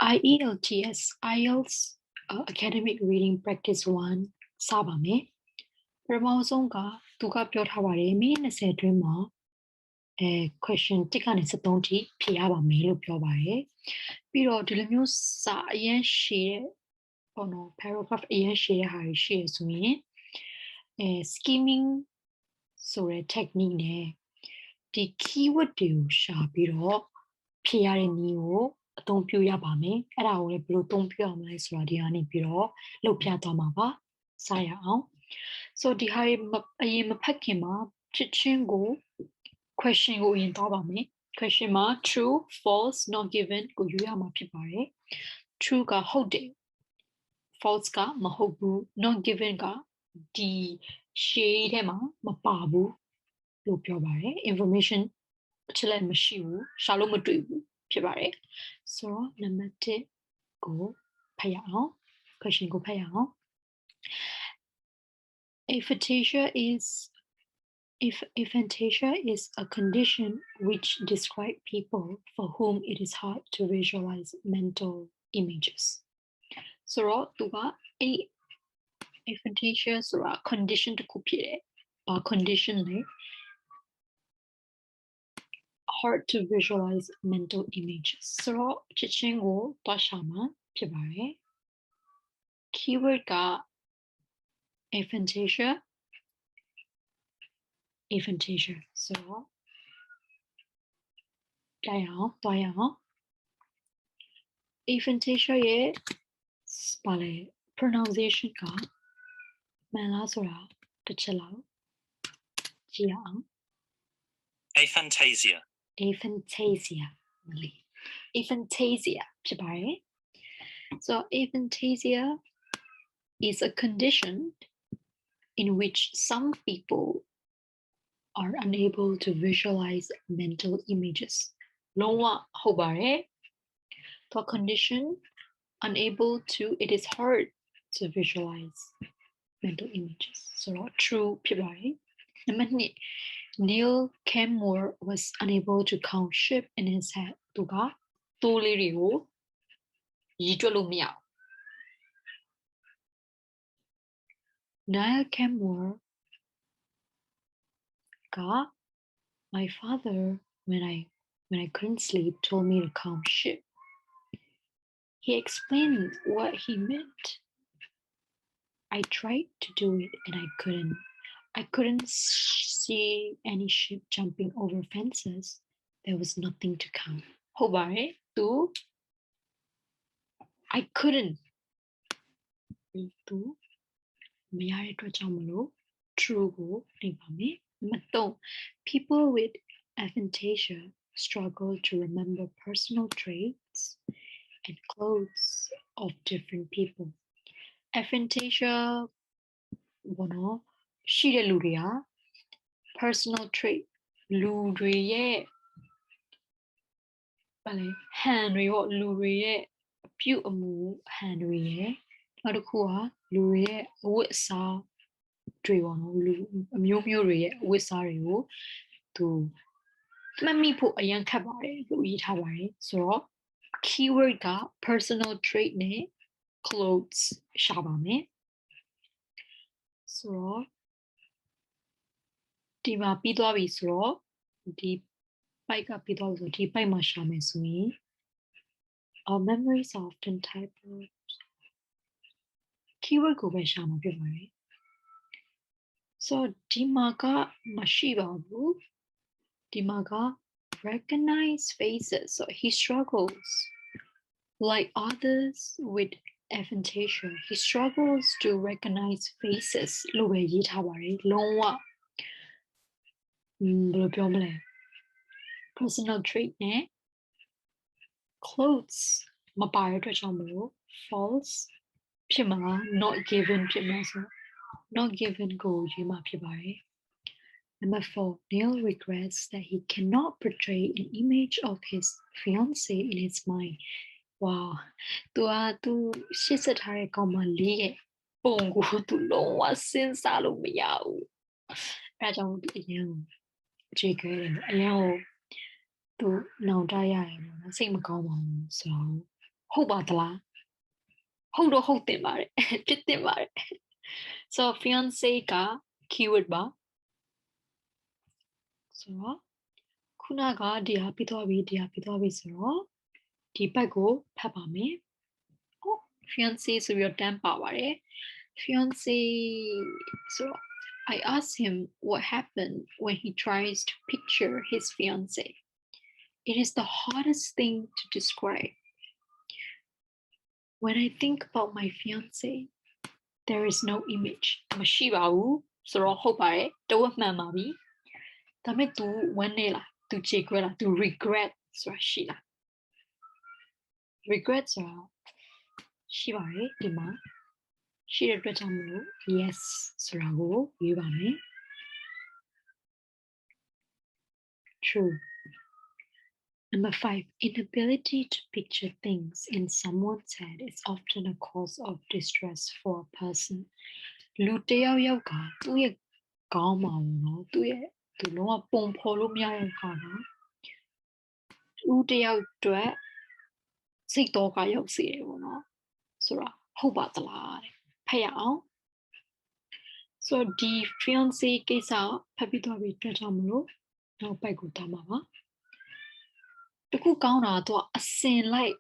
IELTS Academic Reading Practice 1 စပါမယ်ပထမဆုံးကသူကပြောထားပါတယ်မိနစ်20အတွင်းမှာquestion 1ကနေ73ထိဖြေရပါမယ်လို့ပြောပါတယ်ပြီးတော့ဒီလိုမျိုးစာအရင်ရှည်တဲ့ပေါ့နော် paragraph အရင်ရှည်တဲ့ဟာတွေရှိရဆိုရင်skimming ဆိုတဲ့ technique နဲ့ဒီ keyword တွေကိုရှာပြီးတော့ဖြေရတဲ့နည်းကိုအသုံးပြုရပါမယ်အဲ့ဒါကိုလည်းဘယ်လိုသုံးပြုရမလဲဆိုတာဒီကနေပြီးတော့လုပ်ပြသွားမှာပါစရအောင် so ဒီဟာအရင်မဖတ်ခင်မှာချက်ချင်းကို question ကိုအရင်သွားပါမယ် question မှာ true false not given ကိုယူရမှာဖြစ်ပါတယ် true ကဟုတ်တယ် false ကမဟုတ်ဘူး not given ကဒီ shade ထဲမှာမပါဘူးလို့ပြောပါတယ် information အချက်လက်မရှိဘူးရှာလို့မတွေ့ဘူးဖြစ်ပါတယ်ဆိုတော့နံပါတ်1ကိုဖတ်ရအောင် question ကိုဖတ်ရအောင် aphantasia is a condition which describes people for whom it is hard to visualize mental images so တော့သူကaphantasia ဆိုတာ condition တစ်ခုဖြစ်တယ်ဘာ condition လဲhard to visualize mental images ဆိုတော့ချက်ချင်းကိုတွားရှာမှာဖြစ်ပါတယ် keyword က aphantasia ဆိုတော့တွားရအောင် aphantasia ရဲ့ပါလေ pronunciation ကမှန်လားဆိုတာတစ်ချက်လောက်ကြည့်ရအောင် aphantasia ဖြစ်ပါတယ် so aphantasia is a condition in which some people are unable to visualize mental images လုံးဝဟုတ်ပါတယ် the condition unable to it is hard to visualize mental images so true ဖြစ်ပါတယ် number 2 Neil Campmore was unable to count sheep in his head သူကသိုးလေးတွေကိုရည်တွက်လို့မရဘူး Neil Campmore က My father when I couldn't sleep told me to count sheep He explained what he meant I tried to do it and I couldn't see any sheep jumping over fences. There was nothing to count.ဟုတ်ပါတယ်သူ I couldn't သူမရတဲ့အတွက်ကြောင့်မလို့ true ကိုနှိပ်ပါမယ်နံပါတ်3 People with aphantasia struggle to remember personal traits and clothes of different people. Aphantasia ဘောနော်ရှိတဲ့လူတွေက personal trait လူတွေရဲ့ဟန်တွေရောလူတွေရဲ့အပြုအမူဟန်တွေရဲ့နောက်တစ်ခုကလူတွေရဲ့အဝတ်အစားတွေပေါ့နော်လူအမျိုးမျိုးတွေရဲ့အဝတ်အစားတွေကိုသူမှတ်မိဖို့အရင်ခက်ပါတယ်လို့ရေးထားပါတယ်ဆိုတော့ keyword က personal trait နဲ့ clothes ရှာပါမယ်ဆိုတော့ဒီမှာပြီးသွားပြီဆိုတော့ဒီပိုက်ကပြီးသွားပြီဆိုဒီပိုက်မှာရှာမယ်ဆိုရင် our memories are often typed keyword ကိုပဲရှာမှာဖြစ်ပါတယ်ဆိုတော့ဒီမှာကမရှိပါဘူးဒီမှာက recognize faces so he struggles like others with aphantasia he struggles to recognize faces လို့ပဲရေးထားပါတယ်လုံးဝဘယ်လိုပြောမလဲ personal trait နဲ့ clothes မပါတဲ့အတွက်ကြောင့်မလို့ false ဖြစ်မှာ not given ဖြစ်မှာဆို not given ကိုရေးမှာဖြစ်ပါတယ် Number 4 Neil regrets that he cannot portray an image of his fiancée in his mind wow သူရှေ့ဆက်ထားတဲ့ကောင်မလေးရဲ့ပုံကိုသူလုံးဝစဉ်းစားလို့မရဘူးအဲဒါကြောင့်အရင်ကြည့်ခဲ့တယ်အရင်သူနောင်တရတယ်ပေါ့နော်စိတ်မကောင်းပါဘူးဆိုတော့ ဟုတ်ပါသလားဟုတ်တော့ဟုတ်တင်ပါတယ်ဖြစ်တင်ပါတယ် so fiance က keyword ပါ ဆိုတော့ခုနကဒီဟာပြီးသွားပြီဒီဟာပြီးသွားပြီဆိုတော့ဒီဘက်ကိုဖတ်ပါမယ် fiance ဆိုပြီးတော့တန်းပါပါတယ် fiance ဆိုတော့ I asked him what happened when he tries to picture his fiance. It is the hardest thing to describe. When I think about my fiance, there is no image. မရှိပါဘူးဆိုတော့ဟုတ်ပါတယ်တဝက်မှန်ပါပြီဒါပေမဲ့ तू ဝမ်းနေလား तू ကြေကွဲလား तू regret ဆိုတာရှိလား regret ဆိုတာရှိပါတယ်ဒီမှာရှိတဲ့အတွက်ကြောင့်မလို့ yes ဆိုတာကိုရွေးပါမယ် true Number 5 inability to picture things in someone's head is often a cause of distress for a person လူတစ်ယောက်ကသူ့ရဲ့ခေါင်းမှာနော်သူ့ရဲ့သူလုံးဝပုံဖော်လို့မရတဲ့ခါမှာလူတစ်ယောက်အတွက်စိတ်တော့ကရောက်စေတယ်ပေါ့နော်ဆိုတော့ဟုတ်ပါသလားတဲ့ဖတ်ရအောင်ဆိုတော့ဒီ fiance ကိစ္စဖတ်ပြီးတော့ပြီးတွေ့ကြမလို့နောက်ပိုက်ကိုထားမှာပါတခုကောင်းတာတော့အစင်လိုက်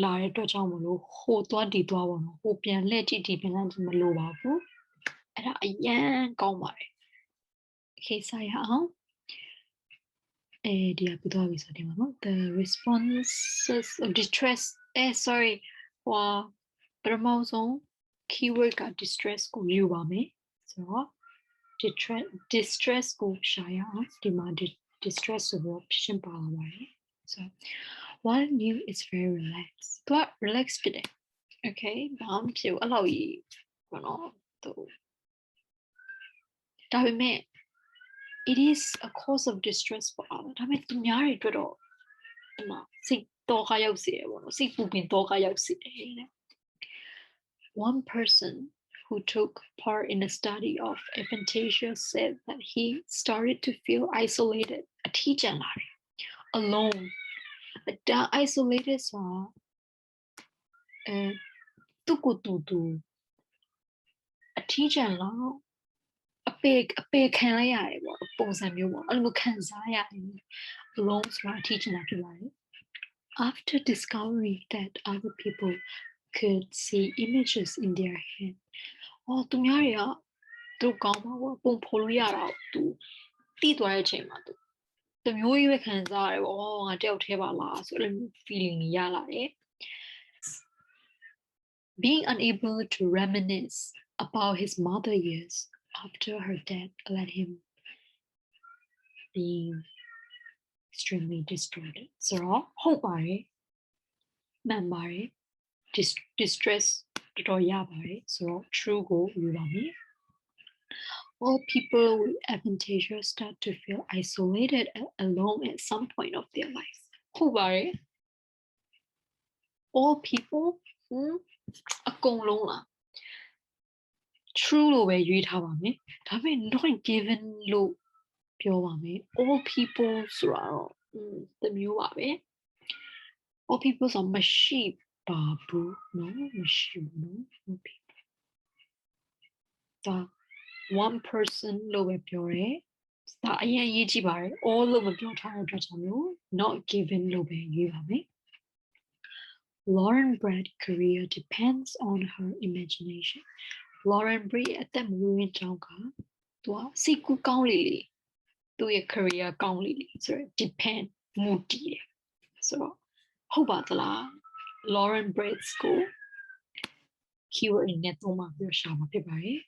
လာတဲ့အတွက်ကြောင့်မလို့ဟိုသွားဒီသွားပေါ့နော်ဟိုပြန်လှည့်ကြည့်ဒီပြန်လှည့်ကြည့်မလိုပါဘူးအဲ့ဒါအရန်ကောင်းပါတယ်ခေတ်ဆိုင်အောင်ဒီကပြီးသွားပြီဆိုတယ်မှာနော် the responses of distress sorry ဟိုပထမဆုံး keyword က distress ကိုယူပါမယ်ဆိုတော့ distress ကိုရှာရအောင်ဒီမှာ distress ဆိုတော့ရှင်းပါလာပါတယ် so while new is very relaxed သူက relax ဖြစ်တယ် okay ဘာမှမဖြစ်ဘူးအဲ့လိုကြီးဘောနော်သူဒါပေမဲ့ it is a cause of distress for others ဒါပေမဲ့သူများတွေအတွက်တော့ဒီမှာစိတ်တော့ကရောက်စေတယ်ဘောနော်စိတ်ပူပင်တော့ကရောက်စေတယ်တဲ့ One person who took part in a study of aphantasia said that he started to feel isolated အထီးကျန်လာတယ် alone ဒါ isolated ဆိုတာသူ့ကိုယ်သူအထီးကျန်လာအပေခံလိုက်ရတယ်ပေါ့ပုံစံမျိုးပေါ့အဲ့လိုခံစားရတယ် alone ဆိုတာအထီးကျန်လာဖြစ်ပါတယ် After discovering that other people could see images in their head သူများတွေကသူကောင်းပါဘောပုံဖော်လို့ရတာသူတီးသွားတဲ့အချိန်မှာသူတမျိုးကြီးပဲခံစားရတယ်ပေါ့ငါတယောက်တည်းပါလားဆိုအဲ့လို feeling ရလာတယ် Being unable to reminisce about his mother years after her death led him being extremely distorted ဆိုတော့ဟုတ်ပါတယ်မှန်ပါတယ် distress တော်ရပါတယ်ဆိုတော့ true ကိုယူပါမယ် All people with aphantasia start to feel isolated and alone at some point of their lives ဟုတ်ပါတယ် all people အကုန်လုံးလား true လို့ပဲရွေးထားပါမယ်ဒါပေမဲ့ not given လို့ပြောပါမယ် all people ဆိုတာတော့တမျိုးပါပဲ all people ဆိုမရှိပါဘူးနော်မရှိဘူးနော် all people ဒါ one person လို့ပဲပြောတယ်ဒါအရင်ရေးကြည့်ပါတယ် all လို့မပြောထားတဲ့အတွက်ကြောင့်မျိုး not given လို့ပဲရေးပါမယ် Lauren Bratt's career depends on her imagination Lauren Bratt အသက်မွေးဝမ်းကြောင်းကသူကစိတ်ကူးကောင်းလေလေသူ့ရဲ့ career ကောင်းလေလေဆိုတော့ depend မူတည်တယ်ဆိုတော့ဟုတ်ပါသလား Lauren Bratt ကို keyword အနေနဲ့သုံးပါပြီးရှာမှာဖြစ်ပါတယ်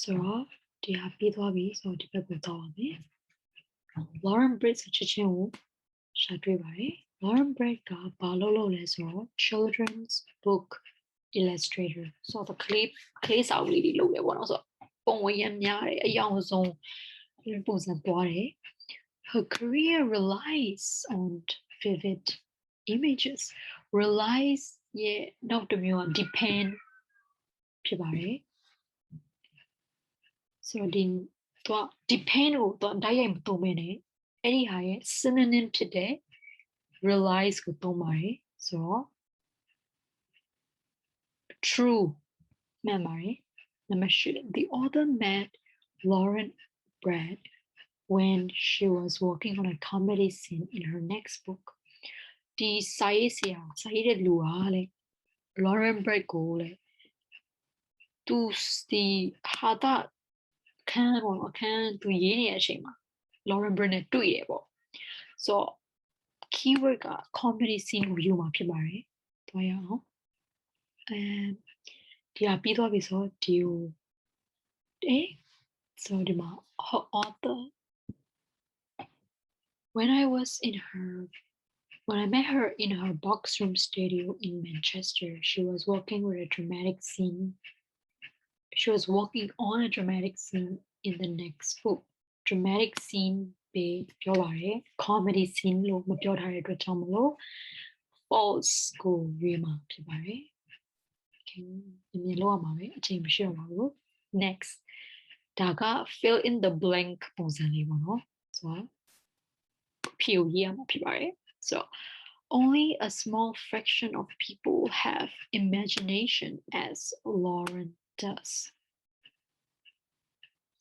ဆိုတော့ဒီဟာပြီးသွားပြီဆိုတော့ဒီဘက်ကိုသွားပါမယ် Lauren Bratt ဆိုချက်ချင်းကိုရှာတွေ့ပါတယ် Lauren Bratt ကဘာလုပ်လဲဆိုတော့ children's book illustrator ဆိုတော့ကလေးစာအုပ်လေးတွေလုပ်ရပေါ့နော်ဆိုတော့ပုံဝရမ်းများတယ်အယောင်ဆုံးပုံစံသွားတယ် Her career relies on vivid images relies ရဲ့နောက်တစ်မျိုးက depend ဖြစ်ပါတယ်ဆိုတော့ဒီသူက depend ကိုသူတိုက်ရိုက်မသုံးဘဲနဲ့အဲ့ဒီဟာရဲ့ synonym ဖြစ်တဲ့ realize ကိုသုံးပါတယ်ဆိုတော့ true မှန်ပါတယ် number 8 the author met Lauren Brad when she was working on a comedy scene in her next book ဒီစာရေးဆရာစာရေးတဲ့လူဟာလေ Lauren Brad ကိုလေသူဒီဟာတာခန်းပေါ့အခန်းသူရေးနေတဲ့အချိန်မှာ Lauren Brad နဲ့တွေ့တယ်ပေါ့ဆိုတော့ keyword က comedy scene ကိုယူမှာဖြစ်ပါတယ်တွားရအောင်ဒီဟာပြီးသွားပြီဆိုတော့ဒီကိုဆိုဒီမှာ her author when I met her in her box room studio in Manchester she was working on a dramatic scene in the next book dramatic scene ပဲပြောပါတယ် comedy scene လို့မပြောထားတဲ့အတွက်ကြောင့်မလို့ false ကိုရွေးမှာဖြစ်ပါတယ် okay မြင်လို့ရမှာပဲအချိန်မရှိတော့ပါဘူး next ဒါက fill in the blank ပုံစံလေးပေါ့နော်ဆိုတော့ဖြည့်ရမှာဖြစ်ပါတယ် so only a small fraction of people have imagination as Lauren does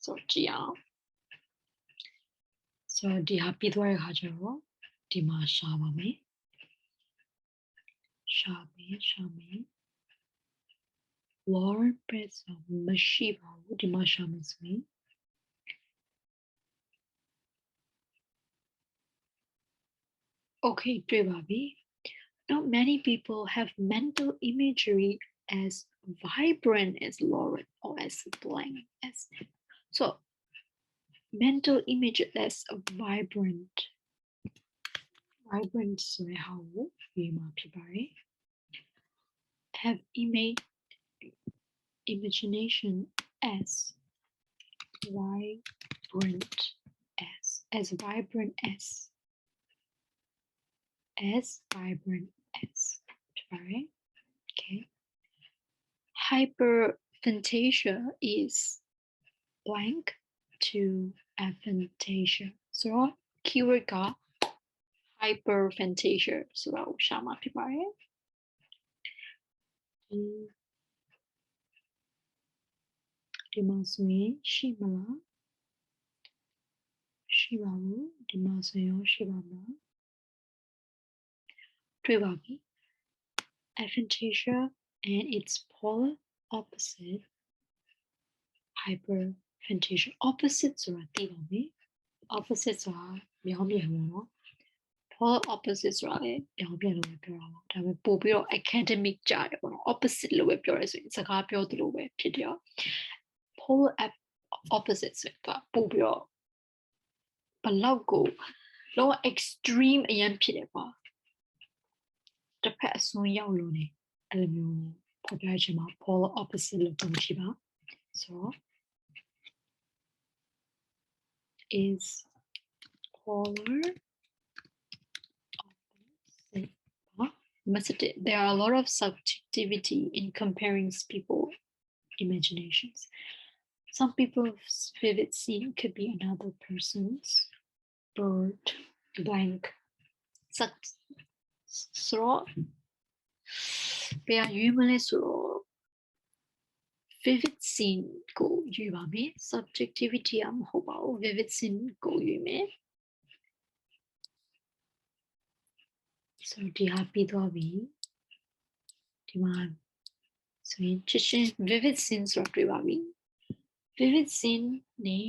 so ကြည့်အောင် so ဒီဟာပြီးသွားတဲ့အခါကျတော့ဒီမှာရှာပါမယ်ရှာမယ် Lauren Brad မရှိပါဘူးဒီမှာရှာမယ်ဆိုရင် okay တွေ့ပါပြီ not many people have mental imagery as vibrant as Lauren or as blank as so mental image as vibrant ဆိုရင်ဟာကိုရေးမှာဖြစ်ပါတယ် have imagination as vibrant as vibrant as right okay hyperphantasia is blank to aphantasia so keyword က hyperphantasia ဆိုတော့ရှာမှာဖြစ်ပါတယ်ဒီမှာဆိုရင်ရှိမလားရှိပါဘူးဒီမှာဆိုရင်ရှိပါမလားတွေ့ပါပြီ aphantasia and its polar opposite hyperphantasia opposite ဆိုတာသိပါမယ် opposite ဆိုတာမြောင်းပြန်ပေါ့နော် polar opposite ဆိုတာလည်းမြောင်းပြန်လို့ပဲပြောတာပေါ့ဒါပေမဲ့ပို့ပြီးတော့ academic ကြတယ်ပေါ့နော် opposite လို့ပဲပြောရဲဆိုရင်စကားပြောသလိုပဲဖြစ်တယ် polar opposite ဆိုတာပို့ပြီးတော့ဘလောက်ကိုလောက extreme အရင်ဖြစ်တယ်ပေါ့တစ်ဖက်အစွန်းရောက်လို့နေအဲ့လိုမျိုးဖော်ပြချင်မှာ polar opposite လို့ပြောကြည့်ပါ so is polar opposite there are a lot of subjectivity in comparing people's imaginations some people's vivid scene could be another person's bird blank so ဘယ်ရွေးမလဲဆိုတော့ vivid scene ကိုရွေးပါမယ် subjectivity မဟုတ်ပါဘူး vivid scene ကိုရွေးမယ် so ဒီဟာပြီးသွားပြီဒီမှာဆိုရင်ချစ်ချင်း vivid scene ဆိုတော့တွေ့ပါပြီ vivid scene နေ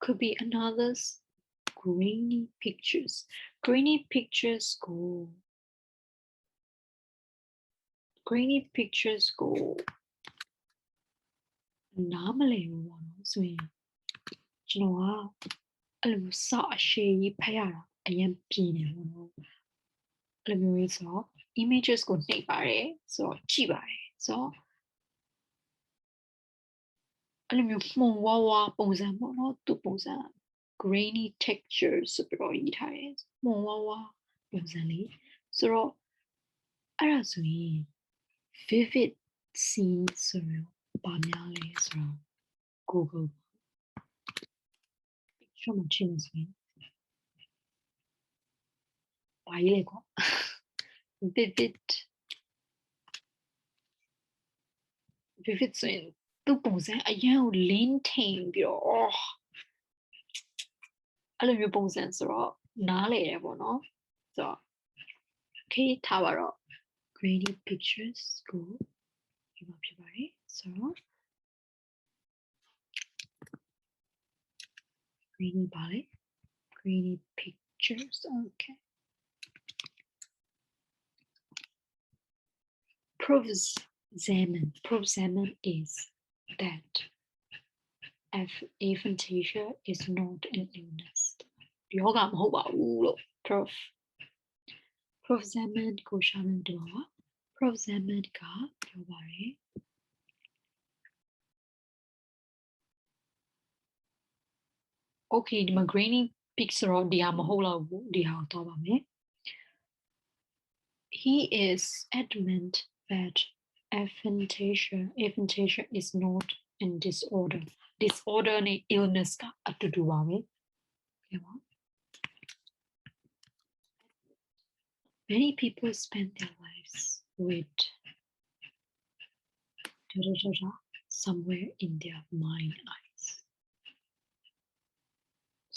could be another's grainy picturesကိုနားမလည်ဘူးပေါ့နော်ဆိုရင်ကျွန်တော်ကအဲ့လိုစအရှိကြီးဖတ်ရတာအရင်ပြင်းနေပေါ့နော်အဲ့လိုမျိုးဆိုတော့ images ကိုနှိပ်ပါတယ်ဆိုတော့ကြည့်ပါတယ်ဆိုတော့အဲ့လိုမျိုးမှုံဝါးဝါးပုံစံပေါ့နော်သူ့ပုံစံ grainy texture ဆိုပြီးတော့ရေးထားတယ်မှုံဝါးဝါးပုံစံလေးဆိုတော့အဲ့ဒါဆိုရင် vivid scene ဆိုတော့ဘာများလဲဆိုတော့ Google picture မှာချိန်ဆိုရင် ဘာကြီးလဲကွာ vivid ဆိုရင်သူ့ပုံစံအရန်ကိုလင်းထိန်ပြီးတော့အဲ့လိုမျိုးပုံစံဆိုတော့နားလေရပေါ့နော်ဆိုတော့ okay ထားပါတော့ grainy pictures ကိုဒီမှာဖြစ်ပါတယ်ဆိုတော့ grainy ပါလေ grainy pictures okay proof examine is that aphantasia is not an illness ယောဂမဟုတ်ပါဘူးလို့ proof examine ကိုရှာလို့ဒီမှာပါ proof examine ကပြောပါတယ်Okay ဒီမှာ grainy pic ဆိုတော့ဒီဟာမဟုတ်တော့ဘူးဒီဟာကိုတော့ပါမယ် He is adamant that aphantasia is not a disorder နဲ့ illness ကအတူတူပါပဲဟုတ်ပါ Many people spend their lives with somewhere in their mind eyes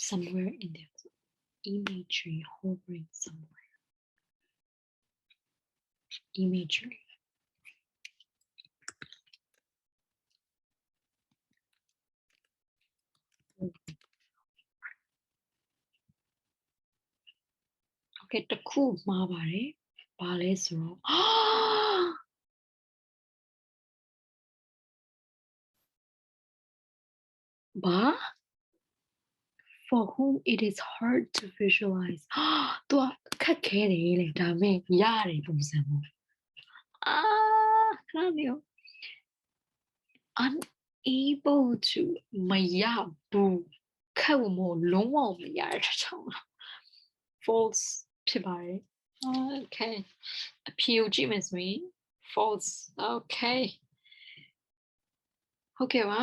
somewhere in their imagery hovering somewhere imagery Okay တခုမှားပါတယ်ဘာလဲဆိုတော့ဘာ For whom it is hard to visualize သူကခက်ခဲတယ်လေဒါပေမဲ့ရတယ်ပုံစံပေါ့ခဏနေရော unable to မရဘူးခက်ဖို့မဟုတ်လုံးဝမရတဲ့ချောင်းလား false ဖြစ်ပါတယ် okay အဖြေကိုကြည့်မယ်ဆိုရင် false okay ဟုတ်ကဲ့ပါ